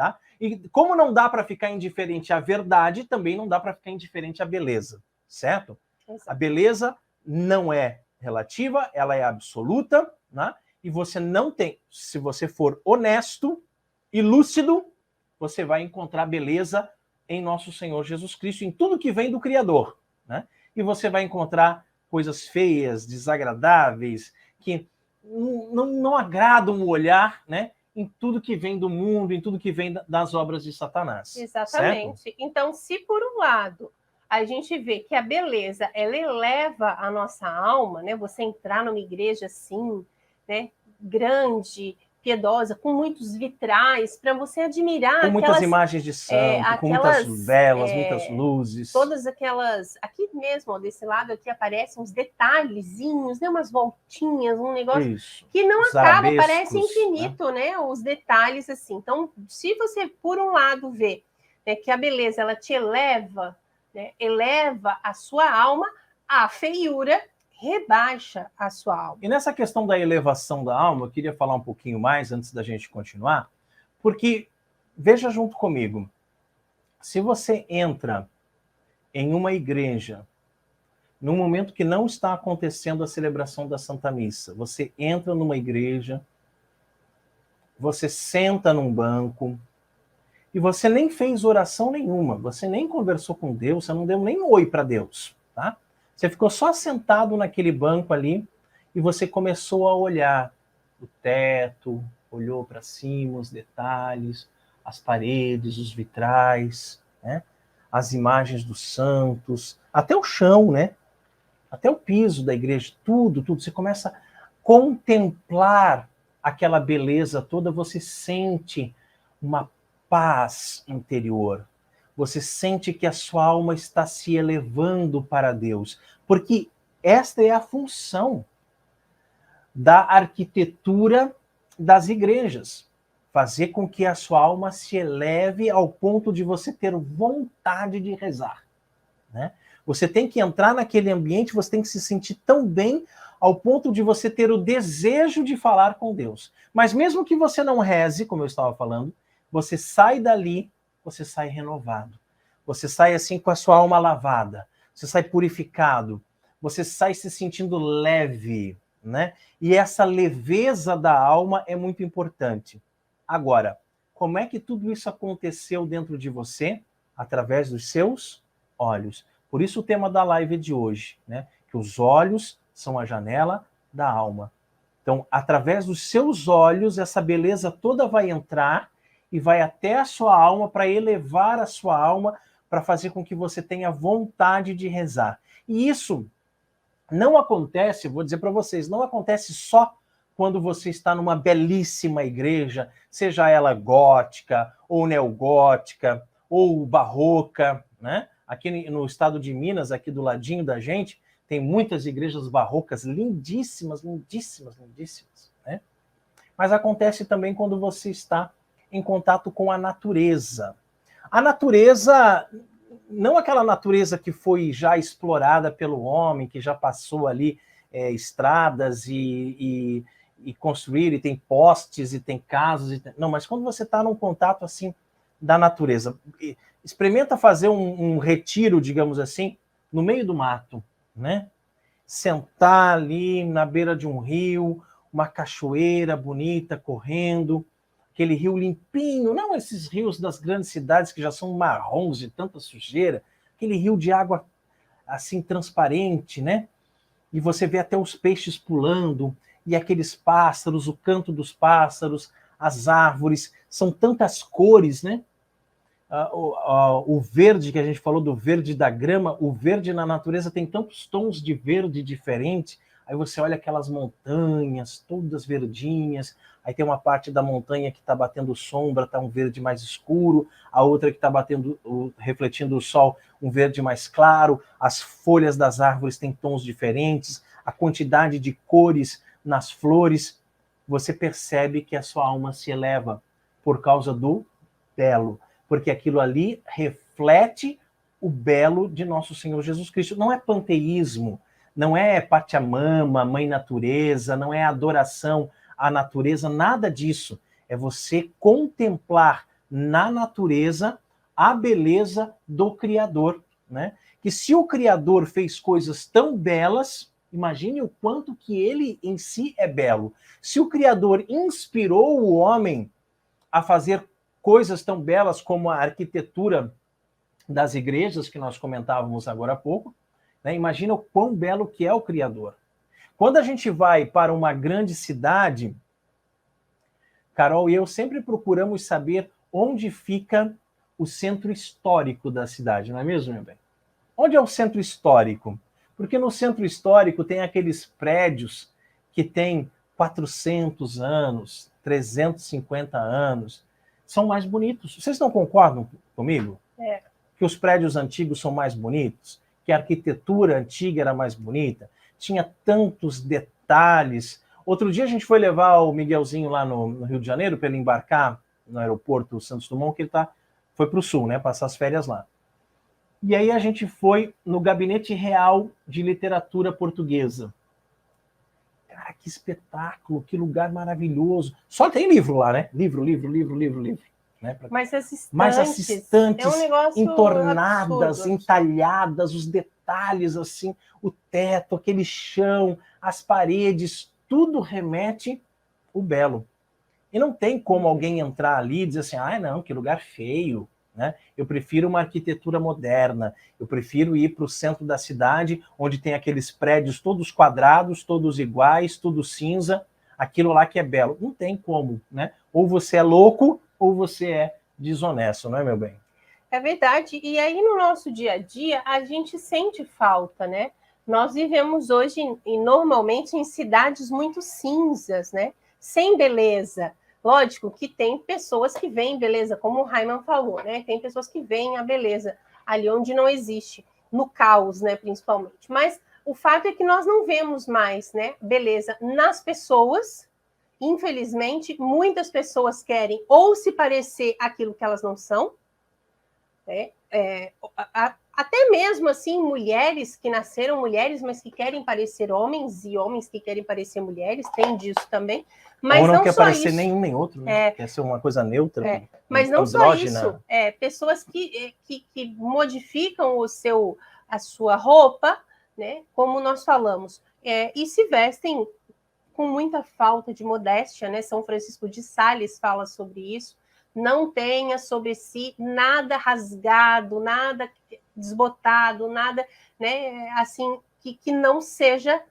tá? E como não dá para ficar indiferente à verdade, também não dá para ficar indiferente à beleza, certo? Exato. A beleza não é relativa, ela é absoluta, né? E você não tem, se você for honesto e lúcido, você vai encontrar beleza em nosso Senhor Jesus Cristo, em tudo que vem do Criador, né? E você vai encontrar coisas feias, desagradáveis, que não agradam o olhar, né? Em tudo que vem do mundo, em tudo que vem das obras de Satanás. Exatamente. Certo? Então, se por um lado a gente vê que a beleza ela eleva a nossa alma, né? Você entrar numa igreja assim, né? Grande, piedosa, com muitos vitrais, para você admirar com muitas imagens de santo, com muitas velas, muitas luzes. Todas aquelas... Aqui mesmo, ó, desse lado aqui, aparecem uns detalhezinhos, né? Umas voltinhas, um negócio Isso. que não Os acaba, arabescos, parece infinito, né? Os detalhes assim. Então, se você, por um lado, vê, né, que a beleza, ela te eleva, né, eleva a sua alma, a feiura rebaixa a sua alma. E nessa questão da elevação da alma, eu queria falar um pouquinho mais antes da gente continuar, porque, veja junto comigo, se você entra em uma igreja, num momento que não está acontecendo a celebração da Santa Missa, você entra numa igreja, você senta num banco, e você nem fez oração nenhuma, você nem conversou com Deus, você não deu nem oi para Deus, tá? Você ficou só sentado naquele banco ali e você começou a olhar o teto, olhou para cima, os detalhes, as paredes, os vitrais, né? As imagens dos santos, até o chão, né? Até o piso da igreja, tudo. Você começa a contemplar aquela beleza toda, você sente uma paz interior. Você sente que a sua alma está se elevando para Deus, porque esta é a função da arquitetura das igrejas, fazer com que a sua alma se eleve ao ponto de você ter vontade de rezar, né? Você tem que entrar naquele ambiente, você tem que se sentir tão bem ao ponto de você ter o desejo de falar com Deus. Mas mesmo que você não reze, como eu estava falando, você sai dali, você sai renovado. Você sai assim com a sua alma lavada, você sai purificado, você sai se sentindo leve, né? E essa leveza da alma é muito importante. Agora, como é que tudo isso aconteceu dentro de você? Através dos seus olhos. Por isso o tema da live de hoje, né? Que os olhos são a janela da alma. Então, através dos seus olhos, essa beleza toda vai entrar e vai até a sua alma para elevar a sua alma, para fazer com que você tenha vontade de rezar. E isso não acontece, vou dizer para vocês, não acontece só quando você está numa belíssima igreja, seja ela gótica, ou neogótica, ou barroca, né? Aqui no estado de Minas, aqui do ladinho da gente, tem muitas igrejas barrocas lindíssimas, lindíssimas, lindíssimas, né? Mas acontece também quando você está em contato com a natureza. A natureza, não aquela natureza que foi já explorada pelo homem, que já passou ali estradas e construir, e tem postes, e tem casas. Não, mas quando você está num contato assim da natureza, experimenta fazer um retiro, digamos assim, no meio do mato, né? Sentar ali na beira de um rio, uma cachoeira bonita correndo, aquele rio limpinho, não esses rios das grandes cidades que já são marrons de tanta sujeira, aquele rio de água assim transparente, né? E você vê até os peixes pulando, e aqueles pássaros, o canto dos pássaros, as árvores, são tantas cores, né? O verde, que a gente falou do verde da grama, o verde na natureza tem tantos tons de verde diferentes. Aí você olha aquelas montanhas, todas verdinhas, aí tem uma parte da montanha que está batendo sombra, está um verde mais escuro, a outra que está refletindo o sol, um verde mais claro, as folhas das árvores têm tons diferentes, a quantidade de cores nas flores, você percebe que a sua alma se eleva por causa do belo, porque aquilo ali reflete o belo de nosso Senhor Jesus Cristo. Não é panteísmo, não é Pachamama, Mãe Natureza, não é adoração à natureza, nada disso. É você contemplar na natureza a beleza do Criador, né? Que se o Criador fez coisas tão belas, imagine o quanto que ele em si é belo. Se o Criador inspirou o homem a fazer coisas tão belas como a arquitetura das igrejas, que nós comentávamos agora há pouco, né? Imagina o quão belo que é o Criador. Quando a gente vai para uma grande cidade, Carol e eu sempre procuramos saber onde fica o centro histórico da cidade, não é mesmo, meu bem? Onde é o centro histórico? Porque no centro histórico tem aqueles prédios que têm 400 anos, 350 anos, são mais bonitos. Vocês não concordam comigo? Que os prédios antigos são mais bonitos? Que a arquitetura antiga era mais bonita? Tinha tantos detalhes. Outro dia a gente foi levar o Miguelzinho lá no Rio de Janeiro para ele embarcar no aeroporto Santos Dumont, que ele foi para o sul, né, passar as férias lá. E aí a gente foi no Gabinete Real de Literatura Portuguesa. Cara, que espetáculo, que lugar maravilhoso. Só tem livro lá, né? Livro. Né? Mas as estantes é um negócio entornadas, absurdo, entalhadas, os detalhes, assim, o teto, aquele chão, as paredes, tudo remete o belo. E não tem como alguém entrar ali e dizer assim, não, que lugar feio, né? Eu prefiro uma arquitetura moderna, eu prefiro ir para o centro da cidade, onde tem aqueles prédios todos quadrados, todos iguais, tudo cinza, aquilo lá que é belo. Não tem como, né? Ou você é louco, ou você é desonesto, não é, meu bem? É verdade. E aí, no nosso dia a dia, a gente sente falta, né? Nós vivemos hoje, normalmente, em cidades muito cinzas, né? Sem beleza. Lógico que tem pessoas que veem beleza, como o Raiman falou, né? Tem pessoas que veem a beleza ali onde não existe, no caos, né? Principalmente. Mas o fato é que nós não vemos mais, né? Beleza nas pessoas. Infelizmente, muitas pessoas querem ou se parecer aquilo que elas não são, né? Até mesmo assim, mulheres que nasceram mulheres, mas que querem parecer homens, e homens que querem parecer mulheres, tem disso também. Mas ou não quer parecer isso. nenhum nem outro, né? Quer ser uma coisa neutra. Mas não andrógena. Só isso. Pessoas que modificam a sua roupa, né? Como nós falamos, e se vestem com muita falta de modéstia, né? São Francisco de Sales fala sobre isso. Não tenha sobre si nada rasgado, nada desbotado, nada, né? Assim que não seja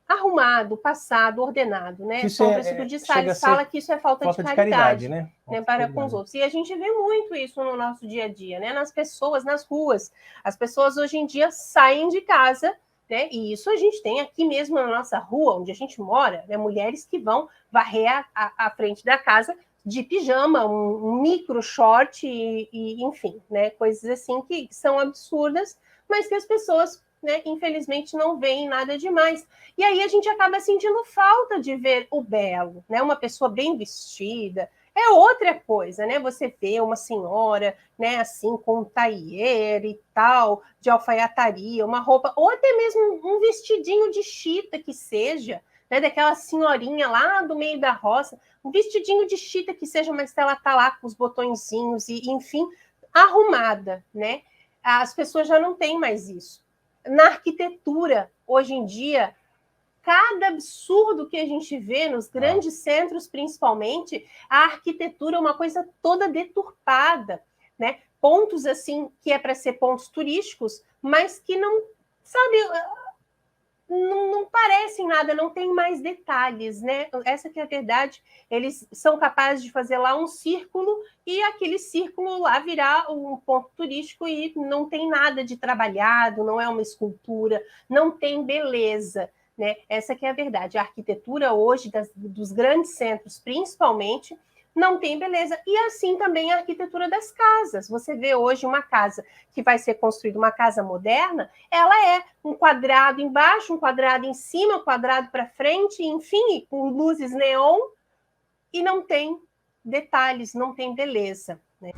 arrumado, passado, ordenado, né? São Francisco de Sales fala que isso é falta de caridade, né? Para com os outros. E a gente vê muito isso no nosso dia a dia, né? Nas pessoas, nas ruas. As pessoas hoje em dia saem de casa, né? E isso a gente tem aqui mesmo na nossa rua, onde a gente mora, né? Mulheres que vão varrer a frente da casa de pijama, um micro short e enfim, né? Coisas assim que são absurdas, mas que as pessoas, né, infelizmente não veem nada demais. E aí a gente acaba sentindo falta de ver o belo, né? Uma pessoa bem vestida. É outra coisa, né? Você vê uma senhora, né, assim, com um tailleur e tal, de alfaiataria, uma roupa, ou até mesmo um vestidinho de chita que seja, né, daquela senhorinha lá do meio da roça, um vestidinho de chita que seja, mas ela tá lá com os botõezinhos e, enfim, arrumada, né? As pessoas já não têm mais isso. Na arquitetura, hoje em dia, cada absurdo que a gente vê nos grandes centros, principalmente, a arquitetura é uma coisa toda deturpada, né? Pontos assim que é para ser pontos turísticos, mas que não, sabe, não parecem nada, não tem mais detalhes, né? Essa que é a verdade. Eles são capazes de fazer lá um círculo e aquele círculo lá virar um ponto turístico e não tem nada de trabalhado, não é uma escultura, não tem beleza, né? Essa que é a verdade. A arquitetura hoje dos grandes centros, principalmente, não tem beleza. E assim também a arquitetura das casas. Você vê hoje uma casa que vai ser construída, uma casa moderna, ela é um quadrado embaixo, um quadrado em cima, um quadrado para frente, enfim, com luzes neon, e não tem detalhes, não tem beleza, né?